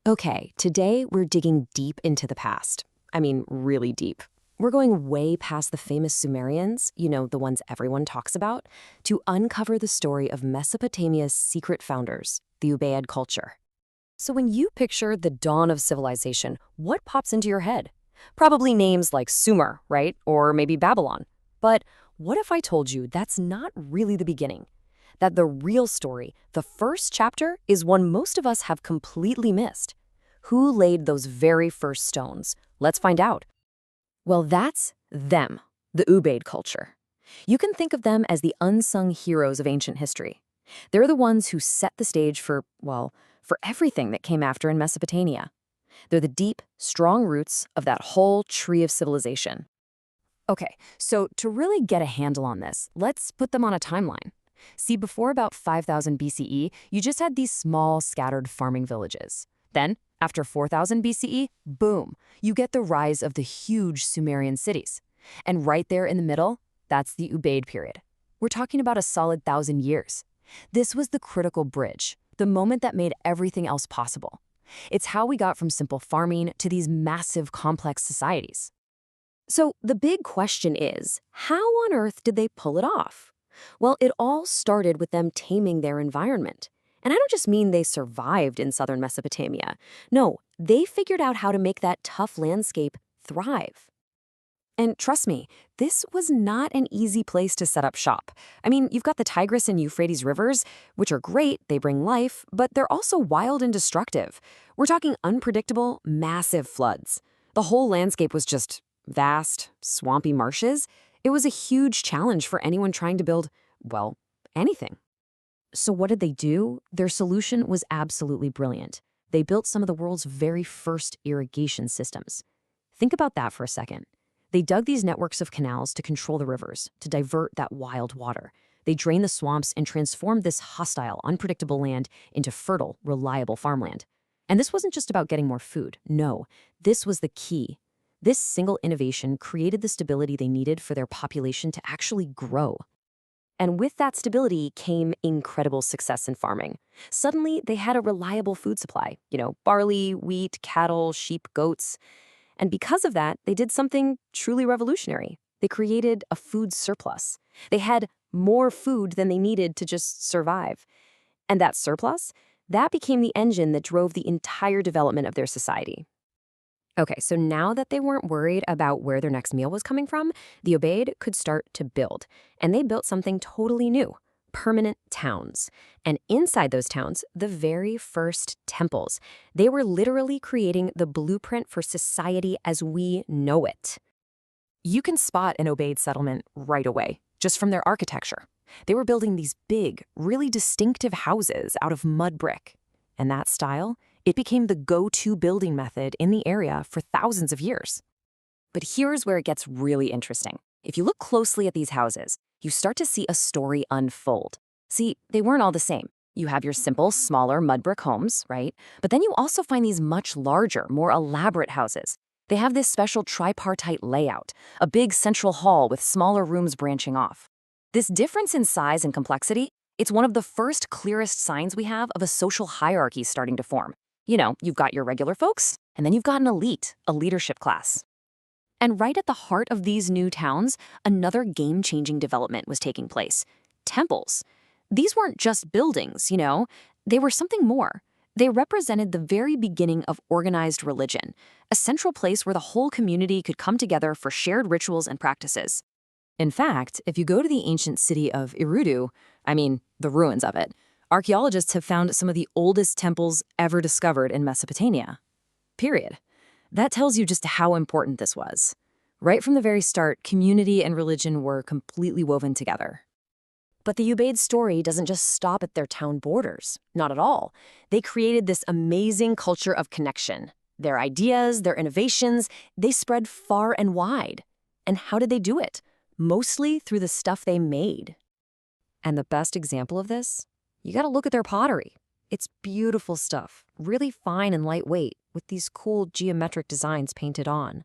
Okay, today we're digging deep into the past. I mean, really deep. We're going way past the famous Sumerians, the ones everyone talks about, to uncover the story of Mesopotamia's secret founders, the Ubaid culture. So when you picture the dawn of civilization, what pops into your head? Probably names like Sumer, right? Or maybe Babylon. But what if I told you that's not really the beginning? That the real story, the first chapter, is one most of us have completely missed. Who laid those very first stones? Let's find out. Well, that's them, the Ubaid culture. You can think of them as the unsung heroes of ancient history. They're the ones who set the stage for everything that came after in Mesopotamia. They're the deep, strong roots of that whole tree of civilization. Okay, so to really get a handle on this, let's put them on a timeline. See, before about 5000 BCE, you just had these small, scattered farming villages. Then, after 4000 BCE, boom, you get the rise of the huge Sumerian cities. And right there in the middle, that's the Ubaid period. We're talking about a solid 1,000 years. This was the critical bridge, the moment that made everything else possible. It's how we got from simple farming to these massive, complex societies. So the big question is, how on earth did they pull it off? Well, it all started with them taming their environment. And I don't just mean they survived in southern Mesopotamia. No, they figured out how to make that tough landscape thrive. And trust me, this was not an easy place to set up shop. I mean, you've got the Tigris and Euphrates rivers, which are great, they bring life, but they're also wild and destructive. We're talking unpredictable, massive floods. The whole landscape was just vast, swampy marshes. It was a huge challenge for anyone trying to build, well, anything. So what did they do? Their solution was absolutely brilliant. They built some of the world's very first irrigation systems. Think about that for a second. They dug these networks of canals to control the rivers, to divert that wild water. They drained the swamps and transformed this hostile, unpredictable land into fertile, reliable farmland. And this wasn't just about getting more food. No, this was the key. This single innovation created the stability they needed for their population to actually grow. And with that stability came incredible success in farming. Suddenly, they had a reliable food supply, barley, wheat, cattle, sheep, goats. And because of that, they did something truly revolutionary. They created a food surplus. They had more food than they needed to just survive. And that surplus, that became the engine that drove the entire development of their society. Okay, so now that they weren't worried about where their next meal was coming from, the Ubaid could start to build. And they built something totally new, permanent towns. And inside those towns, the very first temples. They were literally creating the blueprint for society as we know it. You can spot an Ubaid settlement right away, just from their architecture. They were building these big, really distinctive houses out of mud brick. And that style, it became the go-to building method in the area for thousands of years. But here's where it gets really interesting. If you look closely at these houses, you start to see a story unfold. See, they weren't all the same. You have your simple, smaller mud brick homes, right? But then you also find these much larger, more elaborate houses. They have this special tripartite layout, a big central hall with smaller rooms branching off. This difference in size and complexity, it's one of the first clearest signs we have of a social hierarchy starting to form. You've got your regular folks, and then you've got an elite, a leadership class. And right at the heart of these new towns, another game-changing development was taking place. Temples. These weren't just buildings, They were something more. They represented the very beginning of organized religion, a central place where the whole community could come together for shared rituals and practices. In fact, if you go to the ancient city of Eridu, the ruins of it, archaeologists have found some of the oldest temples ever discovered in Mesopotamia. Period. That tells you just how important this was. Right from the very start, community and religion were completely woven together. But the Ubaid story doesn't just stop at their town borders. Not at all. They created this amazing culture of connection. Their ideas, their innovations, they spread far and wide. And how did they do it? Mostly through the stuff they made. And the best example of this? You gotta look at their pottery. It's beautiful stuff, really fine and lightweight, with these cool geometric designs painted on.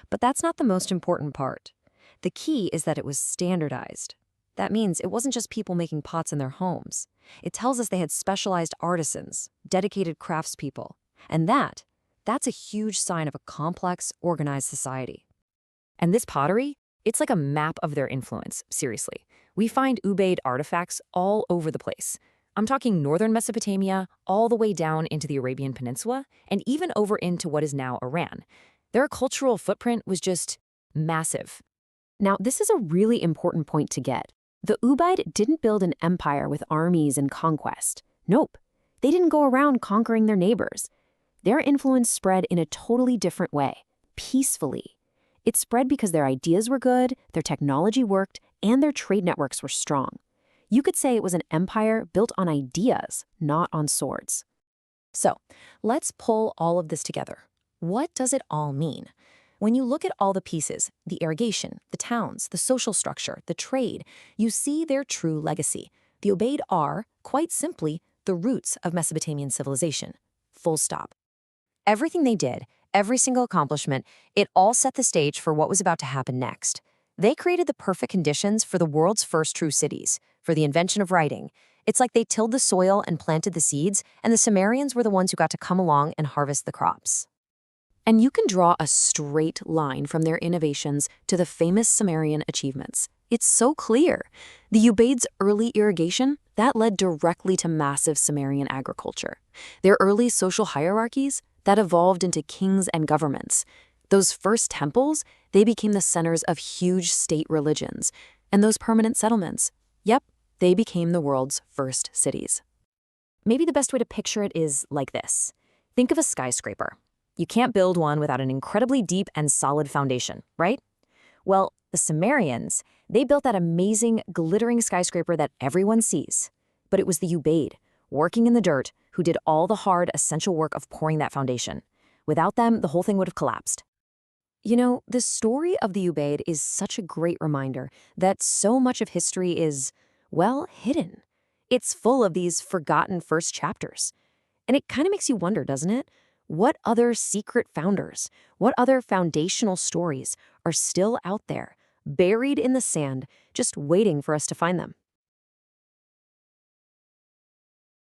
But that's not the most important part. The key is that it was standardized. That means it wasn't just people making pots in their homes. It tells us they had specialized artisans, dedicated craftspeople. And that's a huge sign of a complex, organized society. And this pottery, it's like a map of their influence, seriously. We find Ubaid artifacts all over the place. I'm talking northern Mesopotamia, all the way down into the Arabian Peninsula, and even over into what is now Iran. Their cultural footprint was just massive. Now, this is a really important point to get. The Ubaid didn't build an empire with armies and conquest. Nope. They didn't go around conquering their neighbors. Their influence spread in a totally different way, peacefully. It spread because their ideas were good, their technology worked, and their trade networks were strong. You could say it was an empire built on ideas, not on swords. So, let's pull all of this together. What does it all mean? When you look at all the pieces, the irrigation, the towns, the social structure, the trade, you see their true legacy. The Ubaid are, quite simply, the roots of Mesopotamian civilization. Full stop. Everything they did, every single accomplishment, it all set the stage for what was about to happen next. They created the perfect conditions for the world's first true cities, for the invention of writing. It's like they tilled the soil and planted the seeds, and the Sumerians were the ones who got to come along and harvest the crops. And you can draw a straight line from their innovations to the famous Sumerian achievements. It's so clear. The Ubaid's early irrigation, that led directly to massive Sumerian agriculture. Their early social hierarchies, that evolved into kings and governments. Those first temples, they became the centers of huge state religions. And those permanent settlements, yep, they became the world's first cities. Maybe the best way to picture it is like this. Think of a skyscraper. You can't build one without an incredibly deep and solid foundation, right? Well, the Sumerians, they built that amazing, glittering skyscraper that everyone sees. But it was the Ubaid, working in the dirt, who did all the hard, essential work of pouring that foundation. Without them, the whole thing would have collapsed. You know, the story of the Ubaid is such a great reminder that so much of history is, well, hidden. It's full of these forgotten first chapters. And it kind of makes you wonder, doesn't it? What other secret founders, what other foundational stories are still out there, buried in the sand, just waiting for us to find them?